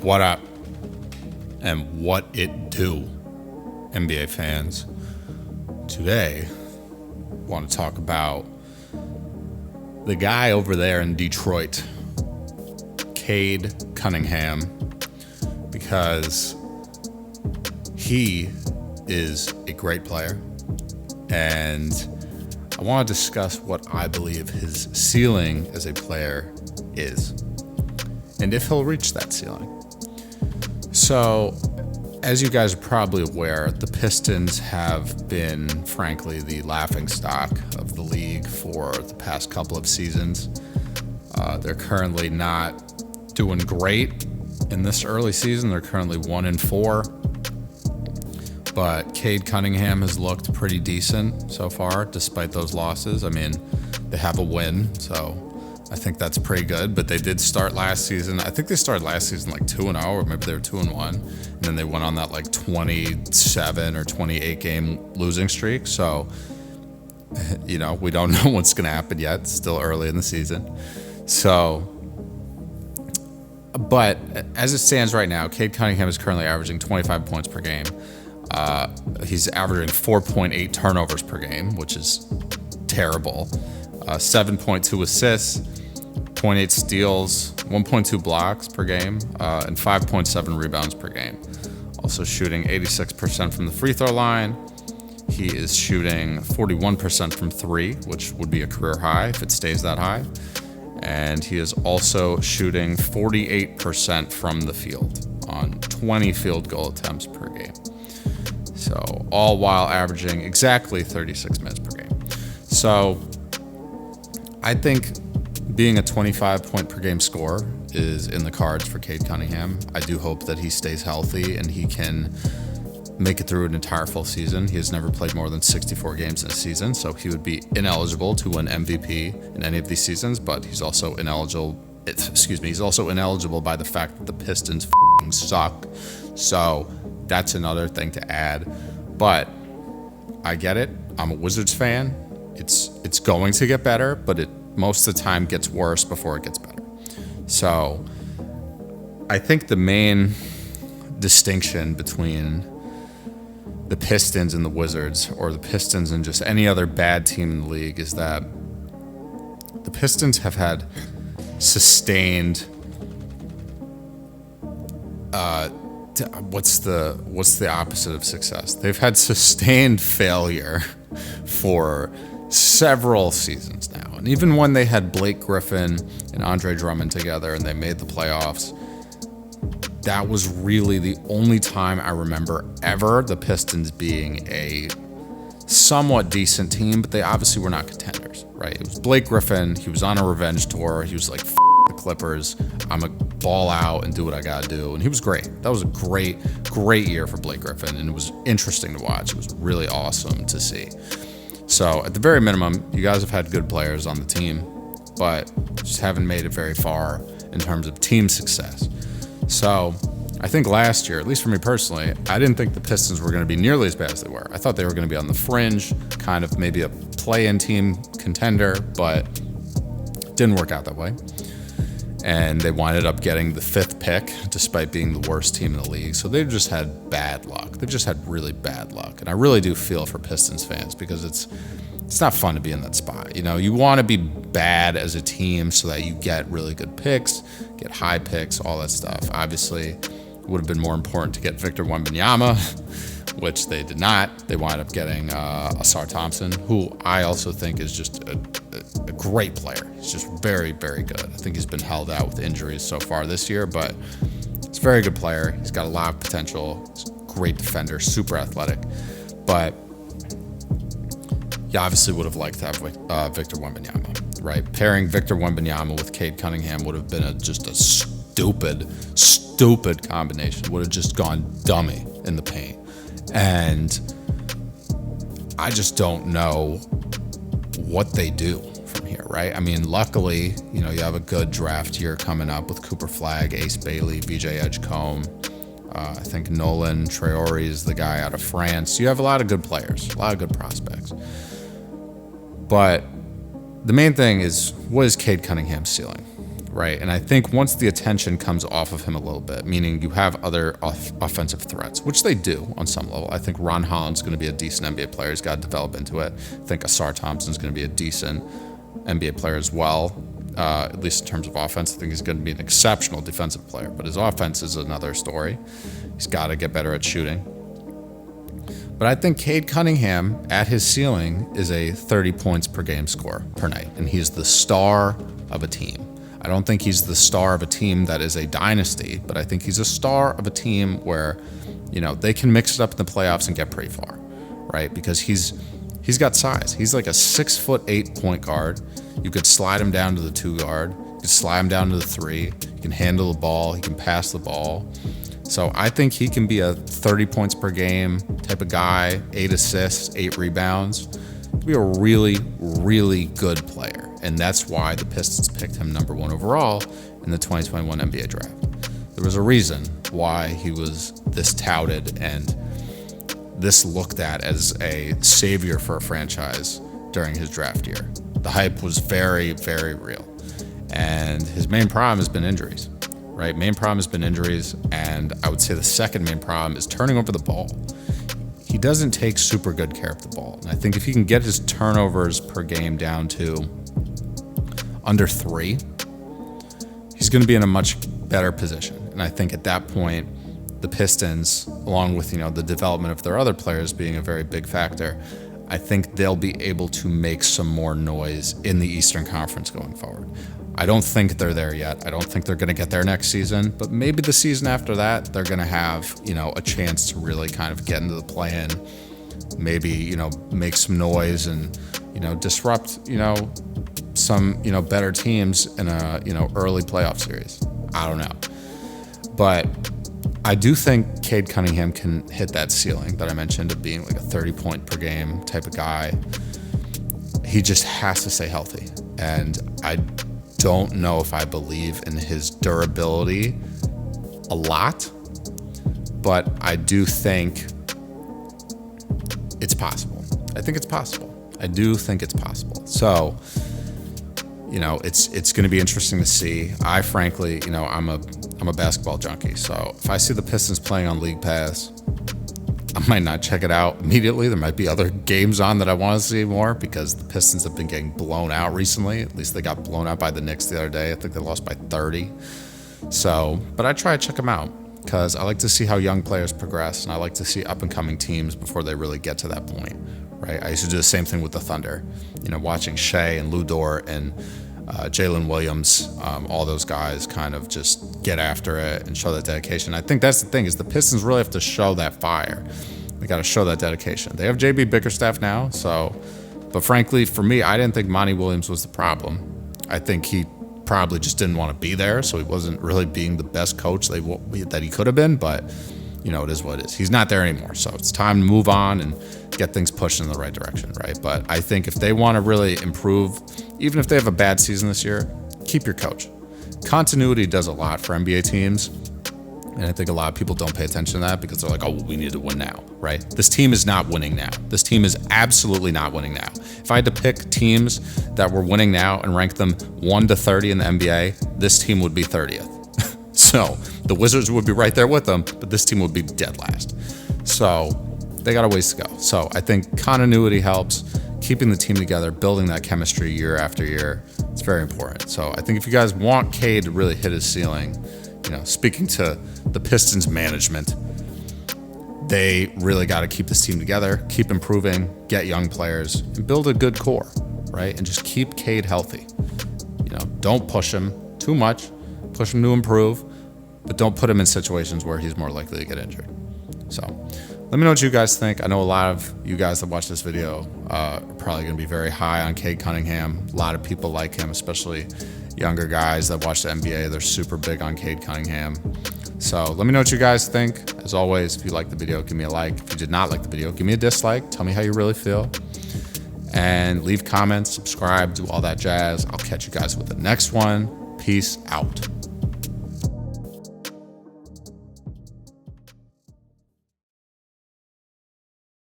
What up? And what it do, NBA fans? Today, I want to talk about the guy over there in Detroit, Cade Cunningham, because he is a great player, and I want to discuss what I believe his ceiling as a player is, and if he'll reach that ceiling. So, as you guys are probably aware, the Pistons have been, frankly, the laughingstock of the league for the past couple of seasons. They're currently not doing great in this early season. They're currently 1-4. But Cade Cunningham has looked pretty decent so far, despite those losses. I mean, they have a win, so I think that's pretty good. But they did start last season. I think they started last season like 2-0, or maybe they were 2-1. And then they went on that like 27 or 28 game losing streak. So, you know, we don't know what's going to happen yet. It's still early in the season. So, but as it stands right now, Cade Cunningham is currently averaging 25 points per game. He's averaging 4.8 turnovers per game, which is terrible. 7.2 assists, 0.8 steals, 1.2 blocks per game, and 5.7 rebounds per game. Also shooting 86% from the free throw line. He is shooting 41% from three, which would be a career high if it stays that high. And he is also shooting 48% from the field on 20 field goal attempts per game. So all while averaging exactly 36 minutes per game. So I think being a 25 point per game scorer is in the cards for Cade Cunningham. I do hope that he stays healthy and he can make it through an entire full season. He has never played more than 64 games in a season, so he would be ineligible to win MVP in any of these seasons, but he's also ineligible by the fact that the Pistons f***ing suck. So that's another thing to add. But I get it. I'm a Wizards fan. It's going to get better, but it most of the time gets worse before it gets better. So I think the main distinction between the Pistons and the Wizards, or the Pistons and just any other bad team in the league, is that the Pistons have had sustained what's the opposite of success? They've had sustained failure for several seasons now. And even when they had Blake Griffin and Andre Drummond together and they made the playoffs, that was really the only time I remember ever the Pistons being a somewhat decent team, but they obviously were not contenders, right? It was Blake Griffin. He was on a revenge tour. He was like, the Clippers. I'm a ball out and do what I got to do. And he was great. That was a great year for Blake Griffin. And it was interesting to watch. It was really awesome to see. So at the very minimum, you guys have had good players on the team, but just haven't made it very far in terms of team success. So I think last year, at least for me personally, I didn't think the Pistons were going to be nearly as bad as they were. I thought they were going to be on the fringe, kind of maybe a play-in team contender, but it didn't work out that way. And they winded up getting the 5th pick, despite being the worst team in the league. So they've just had bad luck. They've just had really bad luck. And I really do feel for Pistons fans, because it's not fun to be in that spot. You know, you want to be bad as a team so that you get really good picks, get high picks, all that stuff. Obviously, it would have been more important to get Victor Wembanyama, which they did not. They wound up getting Asar Thompson, who I also think is just a great player. He's just very, very good. I think he's been held out with injuries so far this year, but he's a very good player. He's got a lot of potential. He's a great defender, super athletic. But you obviously would have liked to have Victor Wembanyama, right? Pairing Victor Wembanyama with Cade Cunningham would have been just a stupid combination. Would have just gone dummy in the paint. And I just don't know what they do from here, right? I mean, luckily, you know, you have a good draft year coming up with Cooper Flagg, Ace Bailey, VJ Edgecombe. I think Nolan Traore is the guy out of France. You have a lot of good players, a lot of good prospects. But the main thing is, what is Cade Cunningham's ceiling, right? And I think once the attention comes off of him a little bit, meaning you have other offensive threats, which they do on some level. I think Ron Holland's going to be a decent NBA player. He's got to develop into it. I think Asar Thompson's going to be a decent NBA player as well, at least in terms of offense. I think he's going to be an exceptional defensive player, but his offense is another story. He's got to get better at shooting. But I think Cade Cunningham, at his ceiling, is a 30 points per game scorer per night, and he's the star of a team. I don't think he's the star of a team that is a dynasty, but I think he's a star of a team where, they can mix it up in the playoffs and get pretty far, right? Because he's got size. He's like a 6'8" point guard. You could slide him down to the 2 guard. You could slide him down to the 3. He can handle the ball. He can pass the ball. So I think he can be a 30 points per game type of guy, 8 assists, 8 rebounds. He'll be a really, really good player. And that's why the Pistons picked him number 1 overall in the 2021 NBA draft. There was a reason why he was this touted and this looked at as a savior for a franchise during his draft year. The hype was very, very real. And his main problem has been injuries. Right? Main problem has been injuries, and I would say the second main problem is turning over the ball. He doesn't take super good care of the ball. And I think if he can get his turnovers per game down to under 3, he's going to be in a much better position. And I think at that point, the Pistons, along with the development of their other players being a very big factor, I think they'll be able to make some more noise in the Eastern Conference going forward. I don't think they're there yet. I don't think they're going to get there next season, but maybe the season after that, they're going to have, a chance to really kind of get into the play-in, maybe, make some noise and, disrupt, some, better teams in a, early playoff series. I don't know. But I do think Cade Cunningham can hit that ceiling that I mentioned of being like a 30 point per game type of guy. He just has to stay healthy. And I don't know if I believe in his durability a lot, but I do think it's possible. I think it's possible. I do think it's possible. So, it's going to be interesting to see. I frankly, I'm a basketball junkie. So if I see the Pistons playing on League Pass, I might not check it out immediately. There might be other games on that I want to see more because the Pistons have been getting blown out recently. At least they got blown out by the Knicks the other day. I think they lost by 30. So, but I try to check them out because I like to see how young players progress, and I like to see up-and-coming teams before they really get to that point, right? I used to do the same thing with the Thunder, watching Shea and Lou Dort and Jalen Williams, all those guys kind of just get after it and show that dedication. I think that's the thing is the Pistons really have to show that fire. They got to show that dedication. They have JB Bickerstaff now, but frankly, for me, I didn't think Monty Williams was the problem. I think he probably just didn't want to be there, so he wasn't really being the best coach that he could have been, but it is what it is. He's not there anymore, so it's time to move on and get things pushed in the right direction, right? But I think if they want to really improve, even if they have a bad season this year, keep your coach. Continuity does a lot for NBA teams, and I think a lot of people don't pay attention to that because they're like, oh, well, we need to win now, right? This team is not winning now. This team is absolutely not winning now. If I had to pick teams that were winning now and rank them 1 to 30 in the NBA, this team would be 30th. So the Wizards would be right there with them, but this team would be dead last. So they got a ways to go. So I think continuity helps, keeping the team together, building that chemistry year after year. It's very important. So I think if you guys want Cade to really hit his ceiling, speaking to the Pistons management, they really got to keep this team together, keep improving, get young players, and build a good core, right? And just keep Cade healthy. Don't push him too much, push him to improve, but don't put him in situations where he's more likely to get injured. So let me know what you guys think. I know a lot of you guys that watch this video are probably going to be very high on Cade Cunningham. A lot of people like him, especially younger guys that watch the NBA. They're super big on Cade Cunningham. So let me know what you guys think. As always, if you liked the video, give me a like. If you did not like the video, give me a dislike. Tell me how you really feel. And leave comments, subscribe, do all that jazz. I'll catch you guys with the next one. Peace out.